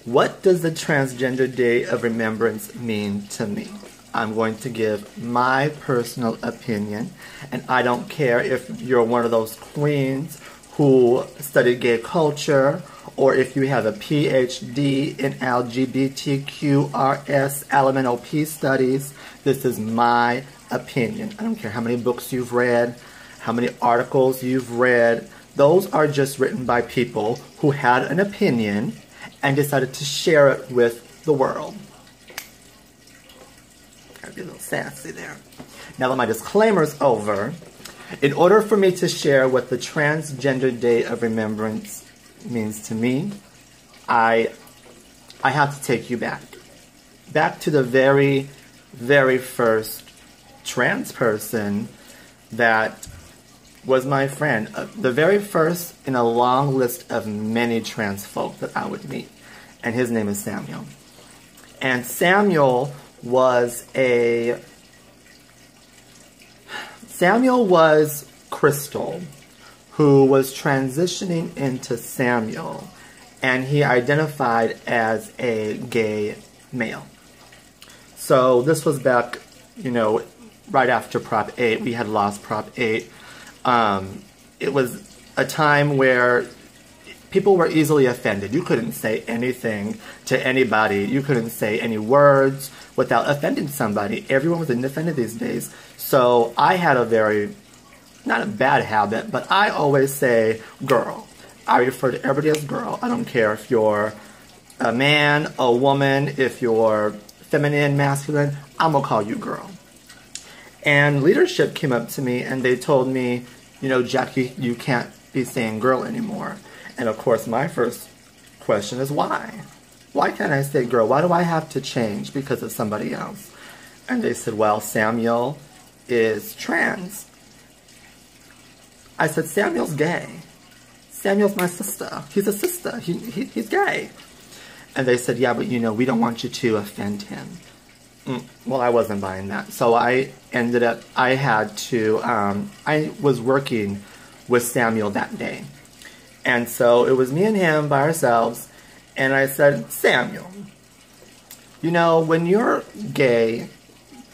What does the Transgender Day of Remembrance mean to me? I'm going to give my personal opinion, and I don't care if you're one of those queens who studied gay culture, or if you have a PhD in LGBTQRS LMNOP studies. This is my opinion. I don't care how many books you've read, how many articles you've read. Those are just written by people who had an opinion and decided to share it with the world. Gotta be a little sassy there. Now that my disclaimer's over, in order for me to share what the Transgender Day of Remembrance means to me, I have to take you back to the very, very first trans person that was my friend. The very first in a long list of many trans folk that I would meet. And his name is Samuel. And Samuel was Crystal, who was transitioning into Samuel, and he identified as a gay male. So this was back, right after Prop 8. We had lost Prop 8. It was a time where people were easily offended. You couldn't say anything to anybody. You couldn't say any words without offending somebody. Everyone was offended these days. So I had not a bad habit, but I always say girl. I refer to everybody as girl. I don't care if you're a man, a woman, if you're feminine, masculine, I'm gonna call you girl. And leadership came up to me and they told me, Jackie, you can't be saying girl anymore. And of course, my first question is why? Why can't I say girl? Why do I have to change because of somebody else? And they said, well, Samuel is trans. I said, Samuel's gay. Samuel's my sister. He's a sister. He's gay. And they said, yeah, but we don't want you to offend him. Well, I wasn't buying that. So I was working with Samuel that day. And so it was me and him by ourselves. And I said, Samuel, when you're gay,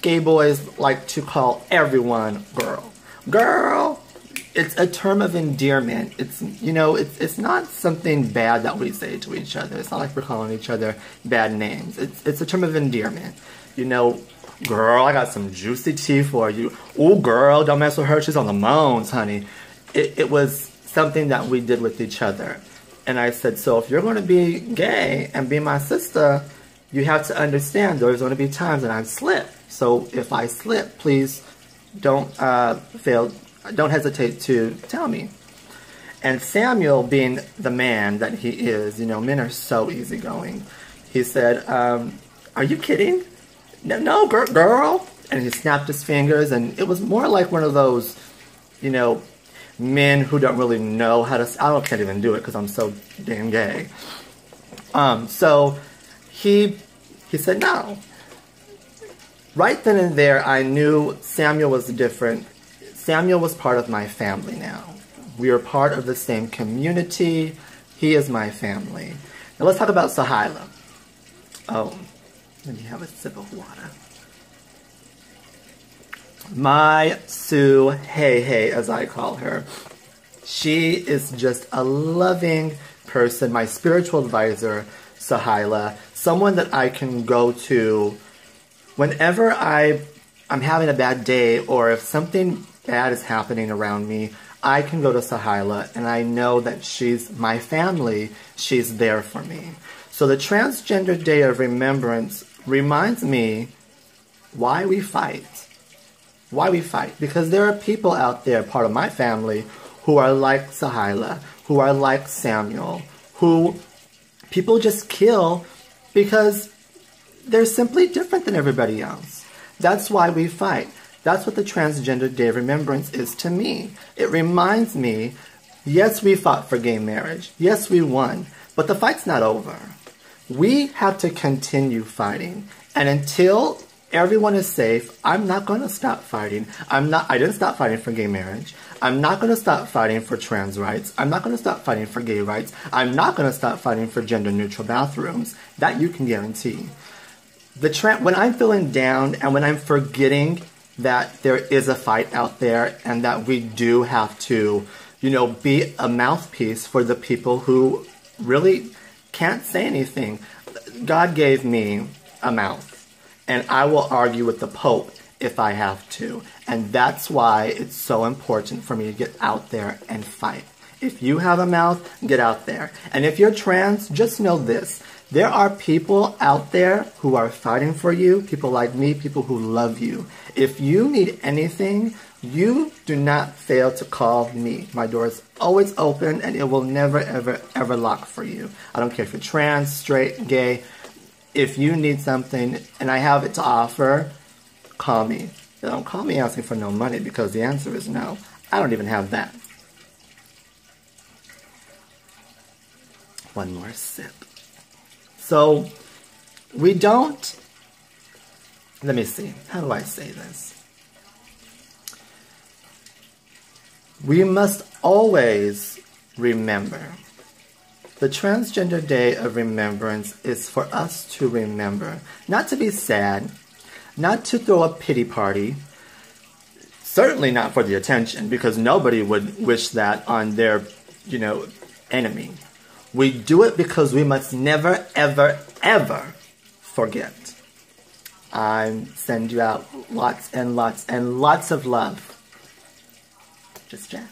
gay boys like to call everyone girl. Girl, it's a term of endearment. It's, it's not something bad that we say to each other. It's not like we're calling each other bad names. It's a term of endearment. Girl, I got some juicy tea for you. Ooh, girl, don't mess with her. She's on the moans, honey. It was something that we did with each other. And I said, so if you're going to be gay and be my sister, you have to understand there's going to be times that I slip. So if I slip, please don't hesitate to tell me. And Samuel, being the man that he is, men are so easygoing. He said, are you kidding? No, girl. And he snapped his fingers, and it was more like one of those, men who don't really know how to... I can't even do it because I'm so damn gay. So he said no. Right then and there, I knew Samuel was different. Samuel was part of my family now. We are part of the same community. He is my family. Now let's talk about Sahila. Oh, let me have a sip of water. My Sue Hey, as I call her. She is just a loving person. My spiritual advisor, Sahila. Someone that I can go to whenever I'm having a bad day, or if something bad is happening around me, I can go to Sahila and I know that she's my family. She's there for me. So the Transgender Day of Remembrance reminds me why we fight. Why we fight. Because there are people out there, part of my family, who are like Sahila, who are like Samuel, who people just kill because they're simply different than everybody else. That's why we fight. That's what the Transgender Day of Remembrance is to me. It reminds me, yes, we fought for gay marriage. Yes, we won. But the fight's not over. We have to continue fighting. And until Everyone is safe. I'm not going to stop fighting. I didn't stop fighting for gay marriage. I'm not going to stop fighting for trans rights. I'm not going to stop fighting for gay rights. I'm not going to stop fighting for gender neutral bathrooms. That you can guarantee. When I'm feeling down and when I'm forgetting that there is a fight out there and that we do have to, be a mouthpiece for the people who really can't say anything. God gave me a mouth, and I will argue with the Pope if I have to. And that's why it's so important for me to get out there and fight. If you have a mouth, get out there. And if you're trans, just know this. There are people out there who are fighting for you, people like me, people who love you. If you need anything, you do not fail to call me. My door is always open, and it will never, ever, ever lock for you. I don't care if you're trans, straight, gay. If you need something and I have it to offer, call me. Don't call me asking for no money, because the answer is no. I don't even have that. One more sip. So, we don't, let me see, how do I say this? We must always remember. The Transgender Day of Remembrance is for us to remember. Not to be sad, not to throw a pity party, certainly not for the attention, because nobody would wish that on their, enemy. We do it because we must never, ever, ever forget. I send you out lots and lots and lots of love. Just Jack.